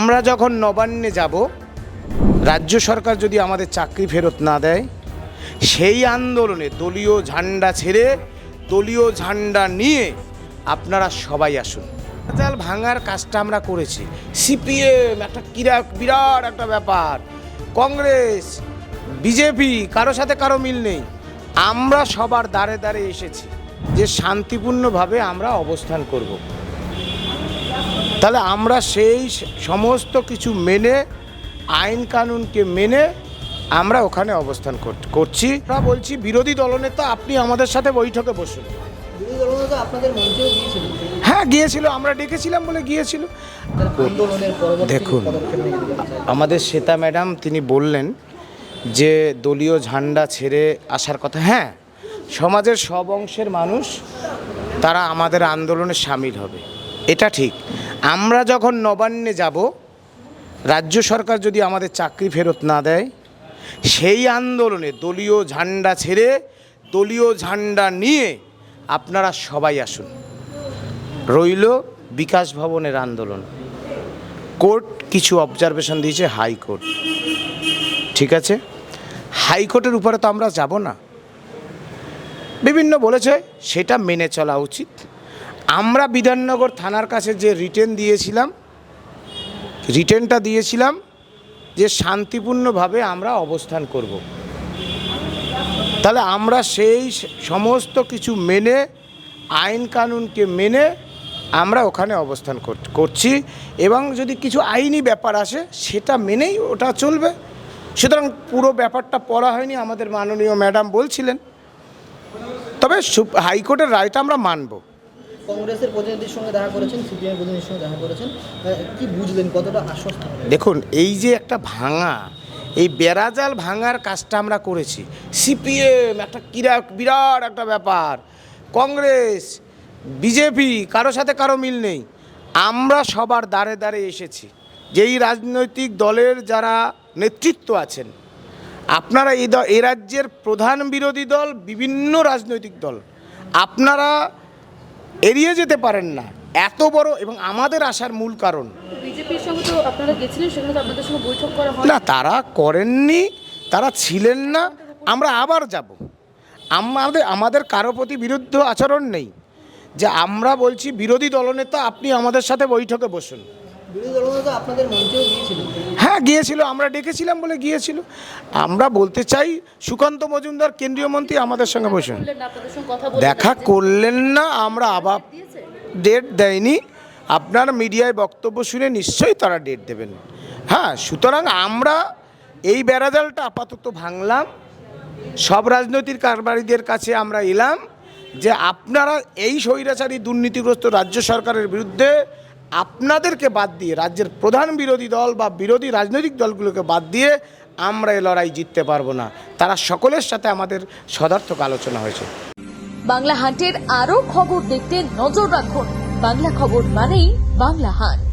আমরা যখন নবান্নে যাব, রাজ্য সরকার যদি আমাদের চাকরি ফেরত না দেয়, সেই আন্দোলনে দলীয় ঝান্ডা ছেড়ে দলীয় ঝান্ডা নিয়ে আপনারা সবাই আসুন। বেড়াজাল ভাঙার কাজটা আমরা করেছি। সিপিএম একটা বিরাট একটা ব্যাপার, কংগ্রেস, বিজেপি, কারো সাথে কারো মিল নেই। আমরা সবার দ্বারে দ্বারে এসেছি যে শান্তিপূর্ণভাবে আমরা অবস্থান করব। তাহলে আমরা সেই সমস্ত কিছু মেনে, আইন কানুনকে মেনে আমরা ওখানে অবস্থান করছি। আমরা বলছি বিরোধী দলনেতা আপনি আমাদের সাথে বৈঠকে বসুন। বিরোধী দলনেতা আপনাদের মঞ্চেও গিয়েছিল? হ্যাঁ গিয়েছিল, আমরা ডেকেছিলাম বলে গিয়েছিল। দেখুন, আমাদের শ্বেতা ম্যাডাম তিনি বললেন যে দলীয় ঝান্ডা ছেড়ে আসার কথা। হ্যাঁ, সমাজের সব অংশের মানুষ তারা আমাদের আন্দোলনে সামিল হবে, এটা ঠিক। আমরা যখন নবান্নে যাব, রাজ্য সরকার যদি আমাদের চাকরি ফেরত না দেয়, সেই আন্দোলনে দলীয় ঝান্ডা ছেড়ে দলীয় ঝান্ডা নিয়ে আপনারা সবাই আসুন। রইল বিকাশ ভবনের আন্দোলন। কোর্ট কিছু অবজারভেশন দিয়েছে, হাইকোর্ট, ঠিক আছে। হাইকোর্টের উপরে তো আমরা যাব না, বিভিন্ন বলেছে, সেটা মেনে চলা উচিত। আমরা বিধাননগর থানার কাছে যে রিটেনটা দিয়েছিলাম যে শান্তিপূর্ণভাবে আমরা অবস্থান করব। তাহলে আমরা সেই সমস্ত কিছু মেনে, আইন কানুনকে মেনে আমরা ওখানে অবস্থান করছি, এবং যদি কিছু আইনি ব্যাপার আসে সেটা মেনেই ওটা চলবে। সুতরাং পুরো ব্যাপারটা পড়া হয়নি, আমাদের মাননীয় ম্যাডাম বলছিলেন। তবে হাইকোর্টের রায়টা আমরা মানব। কংগ্রেসের প্রতিনিধির সঙ্গে দেখা করেছেন, সিপিএম প্রতিনিধির সঙ্গে দেখা করেছেন, কি বুঝলেন, কতটা আশ্বস্ত? দেখুন, এই যে একটা ভাঙা, এই বেড়াজাল ভাঙার কাজটা আমরা করেছি। সিপিএম একটা বিরাট একটা ব্যাপার, কংগ্রেস, বিজেপি, কারো সাথে কারো মিল নেই। আমরা সবার দ্বারে দ্বারে এসেছি। যেই রাজনৈতিক দলের যারা নেতৃত্ব আছেন, আপনারা এই রাজ্যের প্রধান বিরোধী দল, বিভিন্ন রাজনৈতিক দল, আপনারা এড়িয়ে যেতে পারেন না এত বড়। এবং আমাদের আসার মূল কারণ, বিজেপির সঙ্গে তো আপনারা গেছিলেন, সেখানে তো আপনাদের সঙ্গে বৈঠক করা হয় না, তারা করেননি, তারা ছিলেন না। আমরা আবার যাব। আমাদের কারো প্রতি বিরুদ্ধ আচরণ নেই। যে আমরা বলছি বিরোধী দলনেতা আপনি আমাদের সাথে বৈঠকে বসুন। বিরোধী দলনেতা আপনাদের মঞ্চেও গিয়েছিল? হ্যাঁ গিয়েছিল, আমরা ডেকেছিলাম বলে গিয়েছিল। আমরা বলতে চাই সুকান্ত মজুমদার কেন্দ্রীয় মন্ত্রী আমাদের সঙ্গে বসুন। দেখা করলেন না, আমরা আবার ডেট দেয়নি। আপনার মিডিয়ায় বক্তব্য শুনে নিশ্চয়ই তারা ডেট দেবেন। হ্যাঁ, সুতরাং আমরা এই বেড়াজালটা আপাতত ভাঙলাম। সব রাজনৈতিক কারবারিদের কাছে আমরা এলাম যে আপনারা এই স্বৈরাচারী দুর্নীতিগ্রস্ত রাজ্য সরকারের বিরুদ্ধে আপনাদেরকে বাদ দিয়ে, রাজ্যের প্রধান বিরোধী দল বা বিরোধী রাজনৈতিক দলগুলোকে বাদ দিয়ে আমরা এই লড়াই জিততে পারবো না। তারা সকলের সাথে আমাদের সদার্থক আলোচনা হয়েছে। বাংলা হান্টের আরও খবর দেখতে নজর রাখুন। বাংলা খবর মানেই বাংলা হান্ট।